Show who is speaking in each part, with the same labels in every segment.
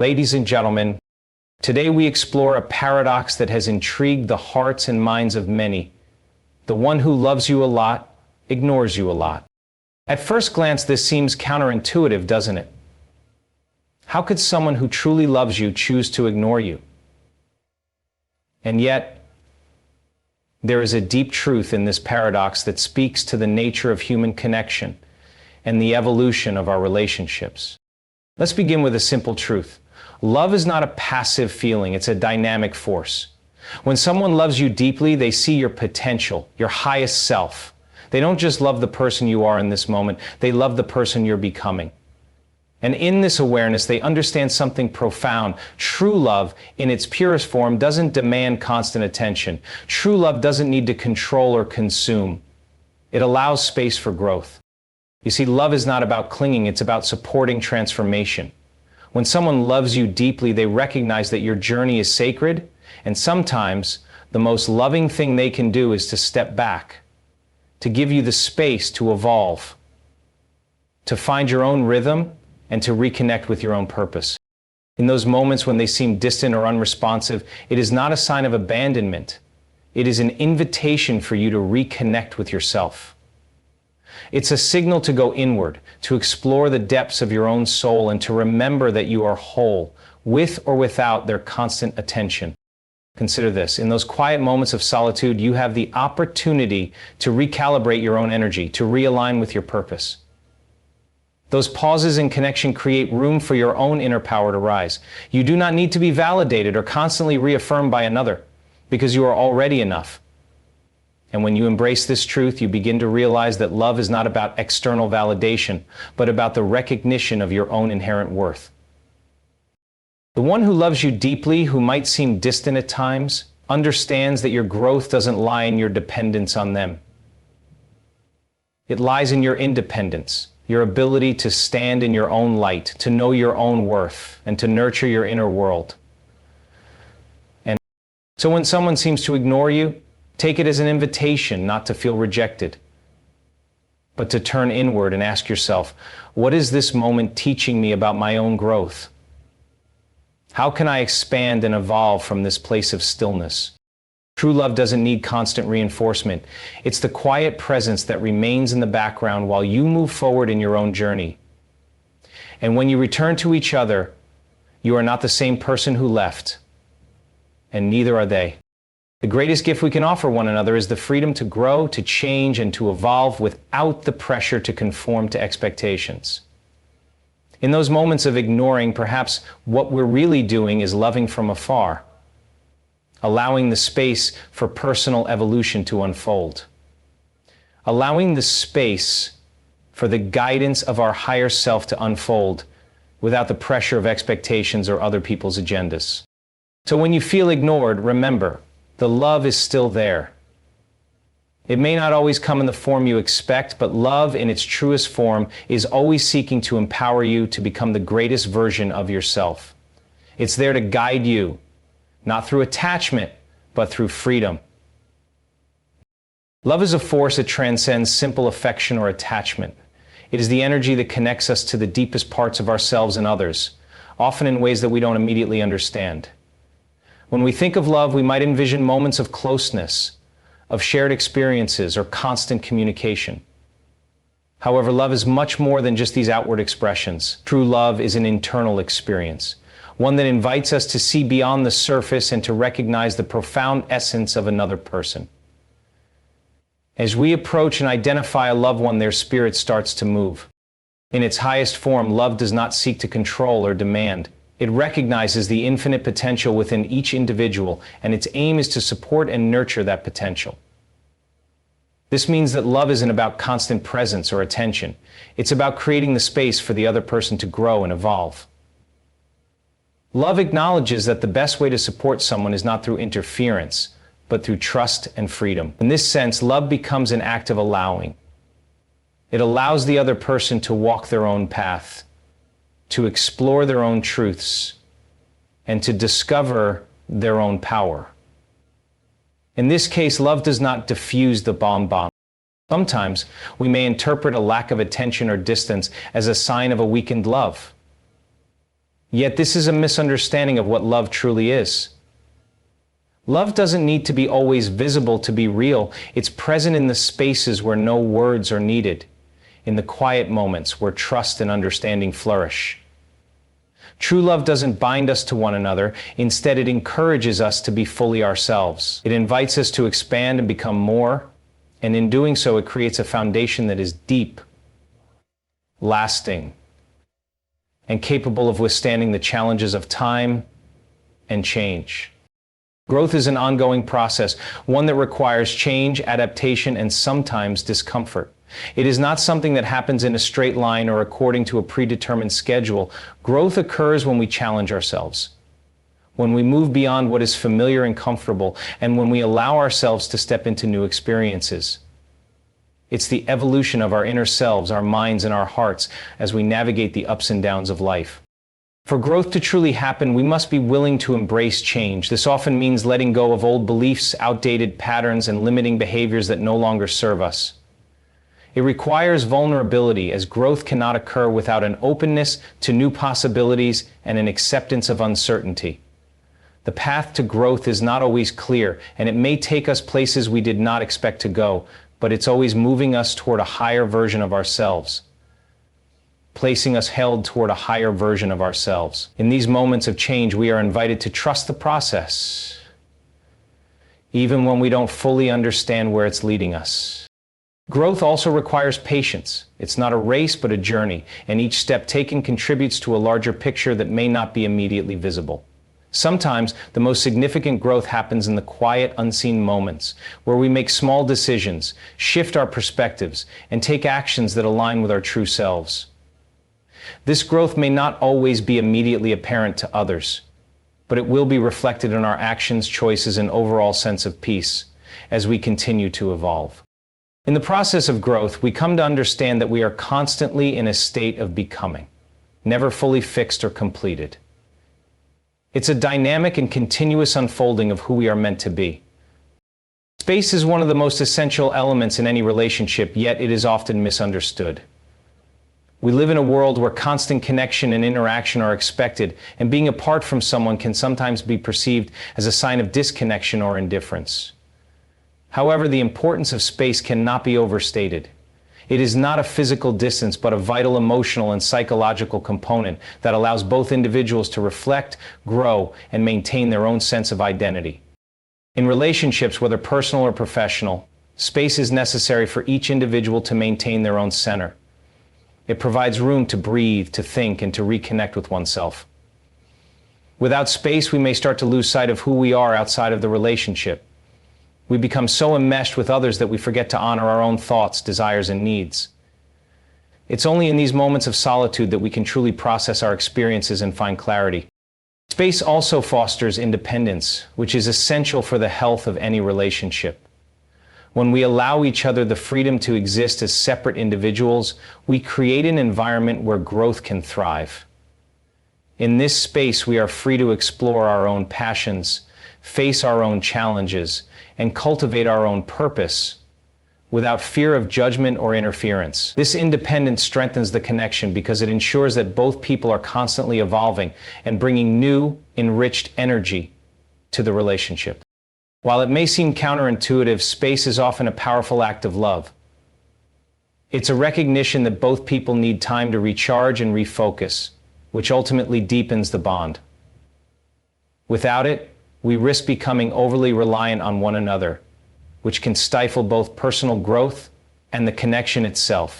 Speaker 1: Ladies and gentlemen, today we explore a paradox that has intrigued the hearts and minds of many. The one who loves you a lot ignores you a lot. At first glance, this seems counterintuitive, doesn't it? How could someone who truly loves you choose to ignore you? And yet, there is a deep truth in this paradox that speaks to the nature of human connection and the evolution of our relationships. Let's begin with a simple truth. Love is not a passive feeling, it's a dynamic force. When someone loves you deeply, they see your potential, your highest self. They don't just love the person you are in this moment, they love the person you're becoming. And in this awareness, they understand something profound. True love, in its purest form, doesn't demand constant attention. True love doesn't need to control or consume. It allows space for growth. You see, love is not about clinging, it's about supporting transformation. When someone loves you deeply, they recognize that your journey is sacred, and sometimes the most loving thing they can do is to step back, to give you the space to evolve, to find your own rhythm, and to reconnect with your own purpose. In those moments when they seem distant or unresponsive, it is not a sign of abandonment. It is an invitation for you to reconnect with yourself. It's a signal to go inward, to explore the depths of your own soul, and to remember that you are whole, with or without their constant attention. Consider this. In those quiet moments of solitude, you have the opportunity to recalibrate your own energy, to realign with your purpose. Those pauses in connection create room for your own inner power to rise. You do not need to be validated or constantly reaffirmed by another, because you are already enough. And when you embrace this truth, you begin to realize that love is not about external validation, but about the recognition of your own inherent worth. The one who loves you deeply, who might seem distant at times, understands that your growth doesn't lie in your dependence on them. It lies in your independence, your ability to stand in your own light, to know your own worth, and to nurture your inner world. And so when someone seems to ignore you, take it as an invitation not to feel rejected, but to turn inward and ask yourself, what is this moment teaching me about my own growth? How can I expand and evolve from this place of stillness? True love doesn't need constant reinforcement. It's the quiet presence that remains in the background while you move forward in your own journey. And when you return to each other, you are not the same person who left, and neither are they. The greatest gift we can offer one another is the freedom to grow, to change, and to evolve without the pressure to conform to expectations. In those moments of ignoring, perhaps what we're really doing is loving from afar, allowing the space for personal evolution to unfold, allowing the space for the guidance of our higher self to unfold without the pressure of expectations or other people's agendas. So when you feel ignored, remember, the love is still there. It may not always come in the form you expect, but love in its truest form is always seeking to empower you to become the greatest version of yourself. It's there to guide you, not through attachment, but through freedom. Love is a force that transcends simple affection or attachment. It is the energy that connects us to the deepest parts of ourselves and others, often in ways that we don't immediately understand. When we think of love, we might envision moments of closeness, of shared experiences, or constant communication. However, love is much more than just these outward expressions. True love is an internal experience, one that invites us to see beyond the surface and to recognize the profound essence of another person. As we approach and identify a loved one, their spirit starts to move. In its highest form, love does not seek to control or demand. It recognizes the infinite potential within each individual, and its aim is to support and nurture that potential. This means that love isn't about constant presence or attention. It's about creating the space for the other person to grow and evolve. Love acknowledges that the best way to support someone is not through interference, but through trust and freedom. In this sense, love becomes an act of allowing. It allows the other person to walk their own path, to explore their own truths, and to discover their own power. In this case, love does not diffuse the bomb. Sometimes we may interpret a lack of attention or distance as a sign of a weakened love. Yet this is a misunderstanding of what love truly is. Love doesn't need to be always visible to be real. It's present in the spaces where no words are needed, in the quiet moments where trust and understanding flourish. True love doesn't bind us to one another. Instead, it encourages us to be fully ourselves. It invites us to expand and become more, and in doing so, it creates a foundation that is deep, lasting, and capable of withstanding the challenges of time and change. Growth is an ongoing process, one that requires change, adaptation, and sometimes discomfort. It is not something that happens in a straight line or according to a predetermined schedule. Growth occurs when we challenge ourselves, when we move beyond what is familiar and comfortable, and when we allow ourselves to step into new experiences. It's the evolution of our inner selves, our minds, and our hearts as we navigate the ups and downs of life. For growth to truly happen, we must be willing to embrace change. This often means letting go of old beliefs, outdated patterns, and limiting behaviors that no longer serve us. It requires vulnerability, as growth cannot occur without an openness to new possibilities and an acceptance of uncertainty. The path to growth is not always clear, and it may take us places we did not expect to go, but it's always moving us toward a higher version of ourselves, placing us held toward a higher version of ourselves. In these moments of change, we are invited to trust the process, even when we don't fully understand where it's leading us. Growth also requires patience. It's not a race, but a journey, and each step taken contributes to a larger picture that may not be immediately visible. Sometimes, the most significant growth happens in the quiet, unseen moments, where we make small decisions, shift our perspectives, and take actions that align with our true selves. This growth may not always be immediately apparent to others, but it will be reflected in our actions, choices, and overall sense of peace as we continue to evolve. In the process of growth, we come to understand that we are constantly in a state of becoming, never fully fixed or completed. It's a dynamic and continuous unfolding of who we are meant to be. Space is one of the most essential elements in any relationship, yet it is often misunderstood. We live in a world where constant connection and interaction are expected, and being apart from someone can sometimes be perceived as a sign of disconnection or indifference. However, the importance of space cannot be overstated. It is not a physical distance, but a vital emotional and psychological component that allows both individuals to reflect, grow, and maintain their own sense of identity. In relationships, whether personal or professional, space is necessary for each individual to maintain their own center. It provides room to breathe, to think, and to reconnect with oneself. Without space, we may start to lose sight of who we are outside of the relationship. We become so enmeshed with others that we forget to honor our own thoughts, desires, and needs. It's only in these moments of solitude that we can truly process our experiences and find clarity. Space also fosters independence, which is essential for the health of any relationship. When we allow each other the freedom to exist as separate individuals, we create an environment where growth can thrive. In this space, we are free to explore our own passions, face our own challenges, and cultivate our own purpose without fear of judgment or interference. This independence strengthens the connection because it ensures that both people are constantly evolving and bringing new, enriched energy to the relationship. While it may seem counterintuitive, space is often a powerful act of love. It's a recognition that both people need time to recharge and refocus, which ultimately deepens the bond. Without it, we risk becoming overly reliant on one another, which can stifle both personal growth and the connection itself.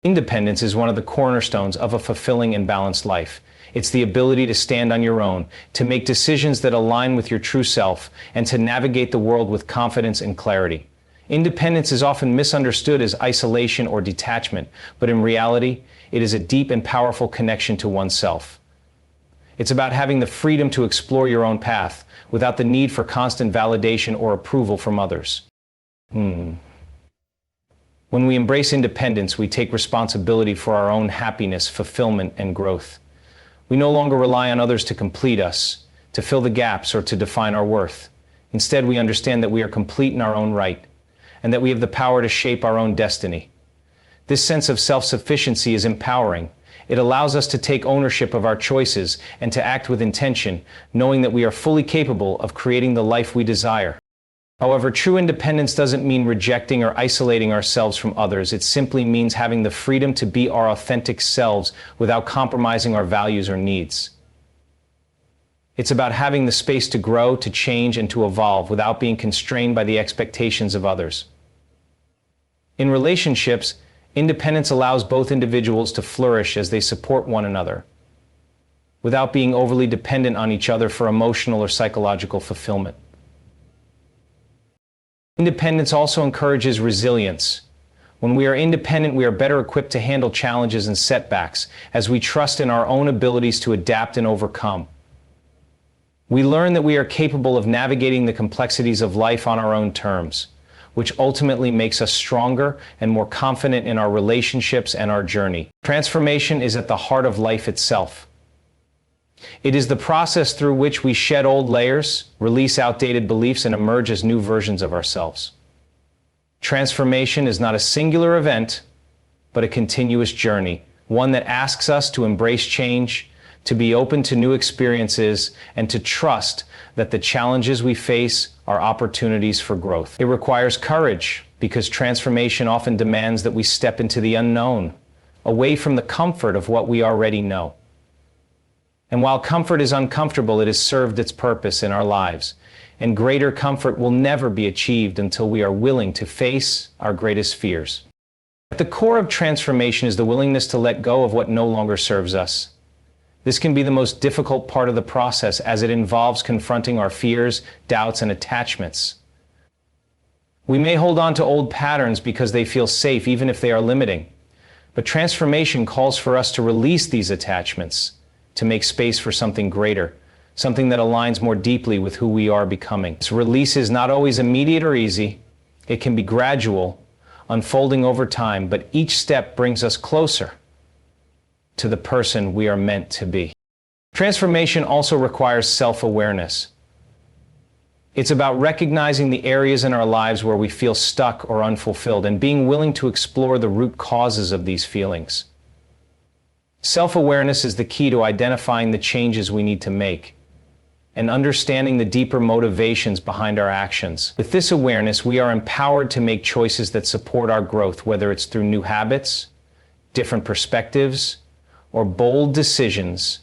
Speaker 1: Independence is one of the cornerstones of a fulfilling and balanced life. It's the ability to stand on your own, to make decisions that align with your true self, and to navigate the world with confidence and clarity. Independence is often misunderstood as isolation or detachment, but in reality, it is a deep and powerful connection to oneself. It's about having the freedom to explore your own path without the need for constant validation or approval from others. When we embrace independence, we take responsibility for our own happiness, fulfillment, and growth. We no longer rely on others to complete us, to fill the gaps, or to define our worth. Instead, we understand that we are complete in our own right, and that we have the power to shape our own destiny. This sense of self-sufficiency is empowering, It allows us to take ownership of our choices and to act with intention, knowing that we are fully capable of creating the life we desire. However, true independence doesn't mean rejecting or isolating ourselves from others. It simply means having the freedom to be our authentic selves without compromising our values or needs. It's about having the space to grow, to change, and to evolve without being constrained by the expectations of others. In relationships, independence allows both individuals to flourish as they support one another, without being overly dependent on each other for emotional or psychological fulfillment. Independence also encourages resilience. When we are independent, we are better equipped to handle challenges and setbacks, as we trust in our own abilities to adapt and overcome. We learn that we are capable of navigating the complexities of life on our own terms, which ultimately makes us stronger and more confident in our relationships and our journey. Transformation is at the heart of life itself. It is the process through which we shed old layers, release outdated beliefs, and emerge as new versions of ourselves. Transformation is not a singular event, but a continuous journey, one that asks us to embrace change, to be open to new experiences, and to trust that the challenges we face are opportunities for growth. It requires courage, because transformation often demands that we step into the unknown, away from the comfort of what we already know. And while comfort is uncomfortable, it has served its purpose in our lives, and greater comfort will never be achieved until we are willing to face our greatest fears. At the core of transformation is the willingness to let go of what no longer serves us. This can be the most difficult part of the process, as it involves confronting our fears, doubts, and attachments. We may hold on to old patterns because they feel safe, even if they are limiting. But transformation calls for us to release these attachments, to make space for something greater, something that aligns more deeply with who we are becoming. This release is not always immediate or easy. It can be gradual, unfolding over time, but each step brings us closer to the person we are meant to be. Transformation also requires self-awareness. It's about recognizing the areas in our lives where we feel stuck or unfulfilled, and being willing to explore the root causes of these feelings. Self-awareness is the key to identifying the changes we need to make and understanding the deeper motivations behind our actions. With this awareness, we are empowered to make choices that support our growth, whether it's through new habits, different perspectives, or bold decisions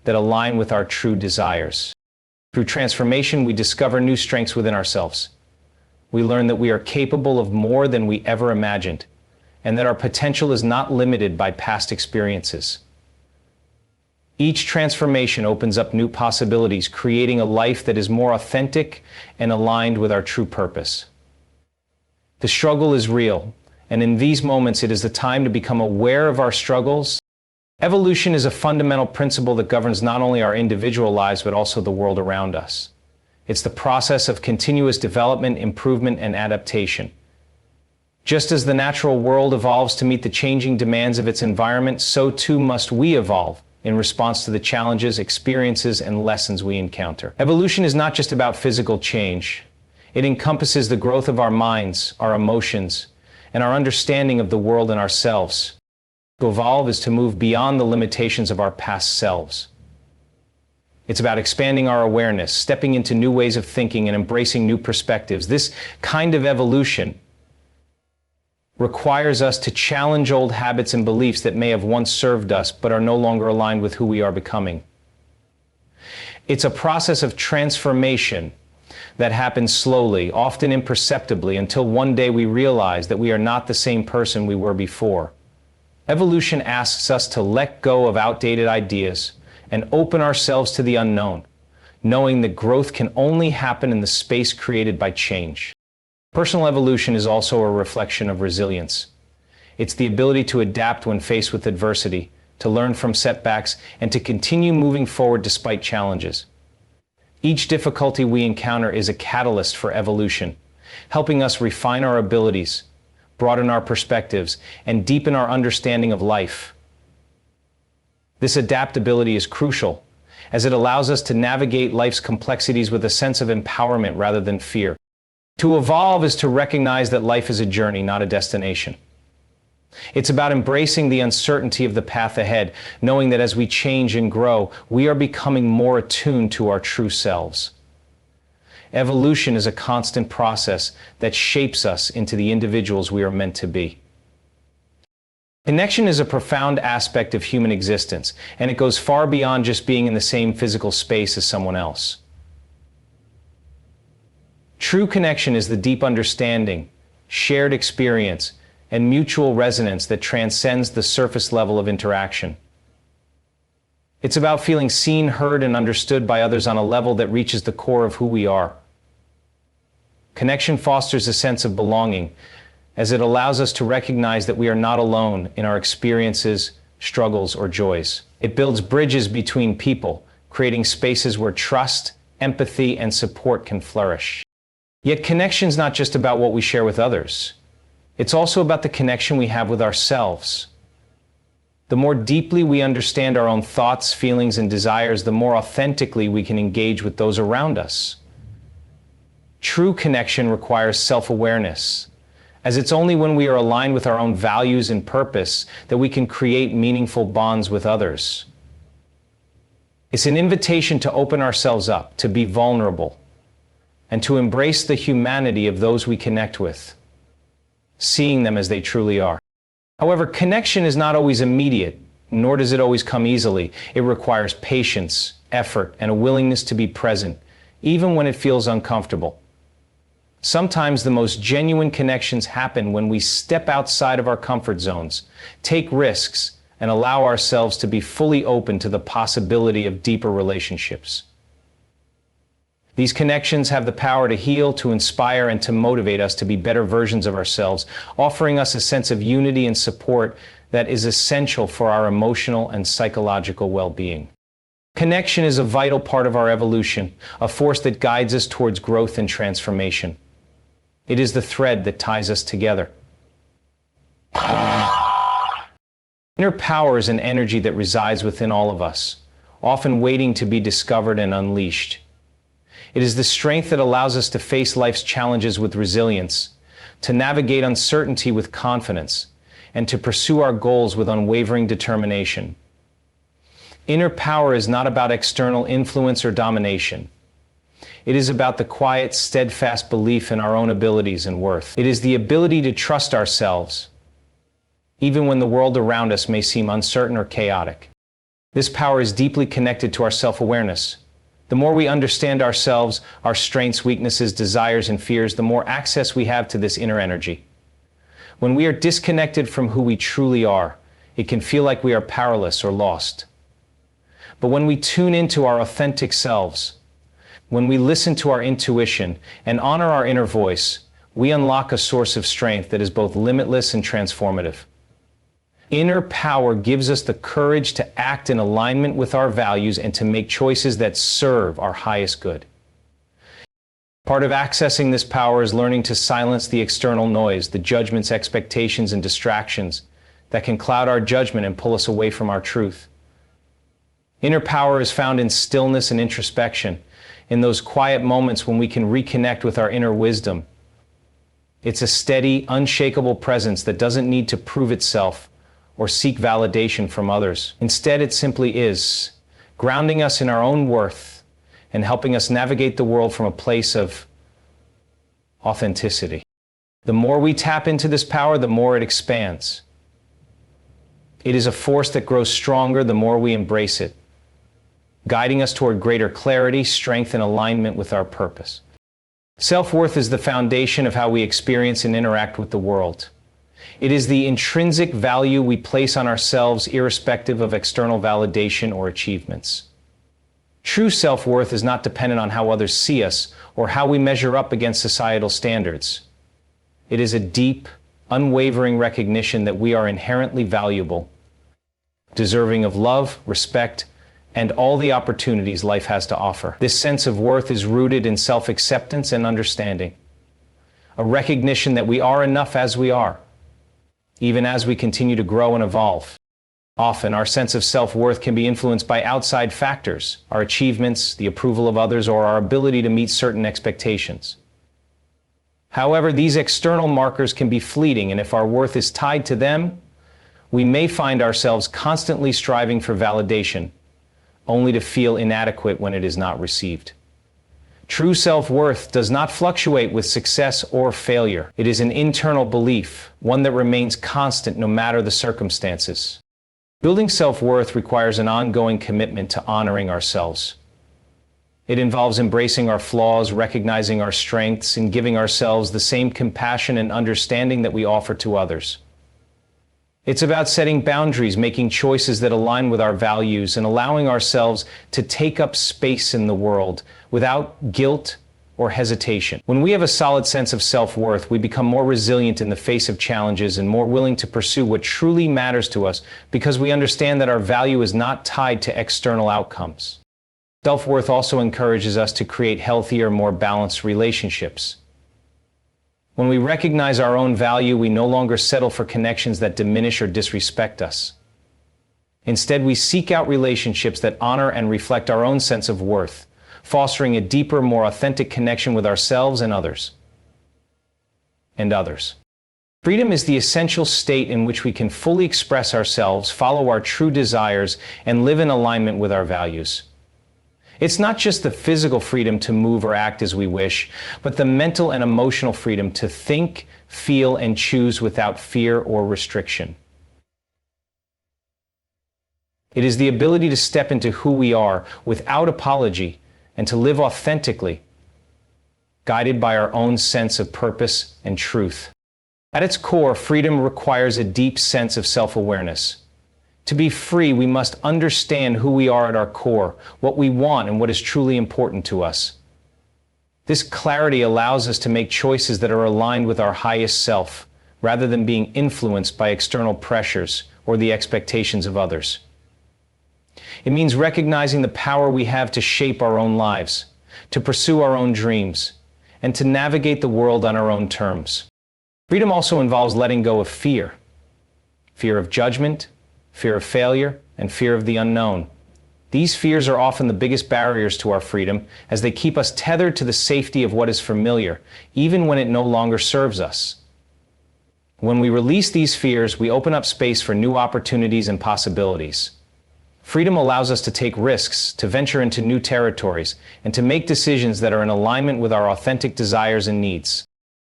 Speaker 1: that align with our true desires. Through transformation, we discover new strengths within ourselves. We learn that we are capable of more than we ever imagined, and that our potential is not limited by past experiences. Each transformation opens up new possibilities, creating a life that is more authentic and aligned with our true purpose. The struggle is real, and in these moments it is the time to become aware of our struggles. Evolution is a fundamental principle that governs not only our individual lives but also the world around us. It's the process of continuous development, improvement, and adaptation. Just as the natural world evolves to meet the changing demands of its environment, so too must we evolve in response to the challenges, experiences, and lessons we encounter. Evolution is not just about physical change. It encompasses the growth of our minds, our emotions, and our understanding of the world and ourselves. To evolve is to move beyond the limitations of our past selves. It's about expanding our awareness, stepping into new ways of thinking, and embracing new perspectives. This kind of evolution requires us to challenge old habits and beliefs that may have once served us but are no longer aligned with who we are becoming. It's a process of transformation that happens slowly, often imperceptibly, until one day we realize that we are not the same person we were before. Evolution asks us to let go of outdated ideas and open ourselves to the unknown, knowing that growth can only happen in the space created by change. Personal evolution is also a reflection of resilience. It's the ability to adapt when faced with adversity, to learn from setbacks, and to continue moving forward despite challenges. Each difficulty we encounter is a catalyst for evolution, helping us refine our abilities, broaden our perspectives, and deepen our understanding of life. This adaptability is crucial, as it allows us to navigate life's complexities with a sense of empowerment rather than fear. To evolve is to recognize that life is a journey, not a destination. It's about embracing the uncertainty of the path ahead, knowing that as we change and grow, we are becoming more attuned to our true selves. Evolution is a constant process that shapes us into the individuals we are meant to be. Connection is a profound aspect of human existence, and it goes far beyond just being in the same physical space as someone else. True connection is the deep understanding, shared experience, and mutual resonance that transcends the surface level of interaction. It's about feeling seen, heard, and understood by others on a level that reaches the core of who we are. Connection fosters a sense of belonging, as it allows us to recognize that we are not alone in our experiences, struggles, or joys. It builds bridges between people, creating spaces where trust, empathy, and support can flourish. Yet connection's not just about what we share with others. It's also about the connection we have with ourselves. The more deeply we understand our own thoughts, feelings, and desires, the more authentically we can engage with those around us. True connection requires self-awareness, as it's only when we are aligned with our own values and purpose that we can create meaningful bonds with others. It's an invitation to open ourselves up, to be vulnerable, and to embrace the humanity of those we connect with, seeing them as they truly are. However, connection is not always immediate, nor does it always come easily. It requires patience, effort, and a willingness to be present, even when it feels uncomfortable. Sometimes the most genuine connections happen when we step outside of our comfort zones, take risks, and allow ourselves to be fully open to the possibility of deeper relationships. These connections have the power to heal, to inspire, and to motivate us to be better versions of ourselves, offering us a sense of unity and support that is essential for our emotional and psychological well-being. Connection is a vital part of our evolution, a force that guides us towards growth and transformation. It is the thread that ties us together. Inner power is an energy that resides within all of us, often waiting to be discovered and unleashed. It is the strength that allows us to face life's challenges with resilience, to navigate uncertainty with confidence, and to pursue our goals with unwavering determination. Inner power is not about external influence or domination. It is about the quiet, steadfast belief in our own abilities and worth. It is the ability to trust ourselves, even when the world around us may seem uncertain or chaotic. This power is deeply connected to our self-awareness. The more we understand ourselves, our strengths, weaknesses, desires, and fears, the more access we have to this inner energy. When we are disconnected from who we truly are, it can feel like we are powerless or lost. But when we tune into our authentic selves, when we listen to our intuition and honor our inner voice, we unlock a source of strength that is both limitless and transformative. Inner power gives us the courage to act in alignment with our values and to make choices that serve our highest good. Part of accessing this power is learning to silence the external noise, the judgments, expectations, and distractions that can cloud our judgment and pull us away from our truth. Inner power is found in stillness and introspection, in those quiet moments when we can reconnect with our inner wisdom. It's a steady, unshakable presence that doesn't need to prove itself or seek validation from others. Instead, it simply is, grounding us in our own worth and helping us navigate the world from a place of authenticity. The more we tap into this power, the more it expands. It is a force that grows stronger the more we embrace it, guiding us toward greater clarity, strength, and alignment with our purpose. Self-worth is the foundation of how we experience and interact with the world. It is the intrinsic value we place on ourselves irrespective of external validation or achievements. True self-worth is not dependent on how others see us or how we measure up against societal standards. It is a deep, unwavering recognition that we are inherently valuable, deserving of love, respect, and all the opportunities life has to offer. This sense of worth is rooted in self-acceptance and understanding, a recognition that we are enough as we are, even as we continue to grow and evolve. Often, our sense of self-worth can be influenced by outside factors, our achievements, the approval of others, or our ability to meet certain expectations. However, these external markers can be fleeting, and if our worth is tied to them, we may find ourselves constantly striving for validation, only to feel inadequate when it is not received. True self-worth does not fluctuate with success or failure. It is an internal belief, one that remains constant no matter the circumstances. Building self-worth requires an ongoing commitment to honoring ourselves. It involves embracing our flaws, recognizing our strengths, and giving ourselves the same compassion and understanding that we offer to others. It's about setting boundaries, making choices that align with our values, and allowing ourselves to take up space in the world without guilt or hesitation. When we have a solid sense of self-worth, we become more resilient in the face of challenges and more willing to pursue what truly matters to us because we understand that our value is not tied to external outcomes. Self-worth also encourages us to create healthier, more balanced relationships. When we recognize our own value, we no longer settle for connections that diminish or disrespect us. Instead, we seek out relationships that honor and reflect our own sense of worth, fostering a deeper, more authentic connection with ourselves and others. Freedom is the essential state in which we can fully express ourselves, follow our true desires, and live in alignment with our values. It's not just the physical freedom to move or act as we wish, but the mental and emotional freedom to think, feel, and choose without fear or restriction. It is the ability to step into who we are without apology and to live authentically, guided by our own sense of purpose and truth. At its core, freedom requires a deep sense of self-awareness. To be free, we must understand who we are at our core, what we want, and what is truly important to us. This clarity allows us to make choices that are aligned with our highest self, rather than being influenced by external pressures or the expectations of others. It means recognizing the power we have to shape our own lives, to pursue our own dreams, and to navigate the world on our own terms. Freedom also involves letting go of fear. Fear of judgment, fear of failure, and fear of the unknown. These fears are often the biggest barriers to our freedom, as they keep us tethered to the safety of what is familiar, even when it no longer serves us. When we release these fears, we open up space for new opportunities and possibilities. Freedom allows us to take risks, to venture into new territories, and to make decisions that are in alignment with our authentic desires and needs.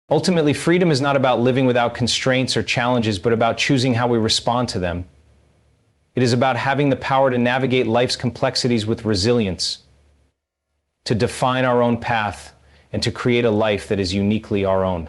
Speaker 1: Ultimately, freedom is not about living without constraints or challenges, but about choosing how we respond to them. It is about having the power to navigate life's complexities with resilience, to define our own path, and to create a life that is uniquely our own.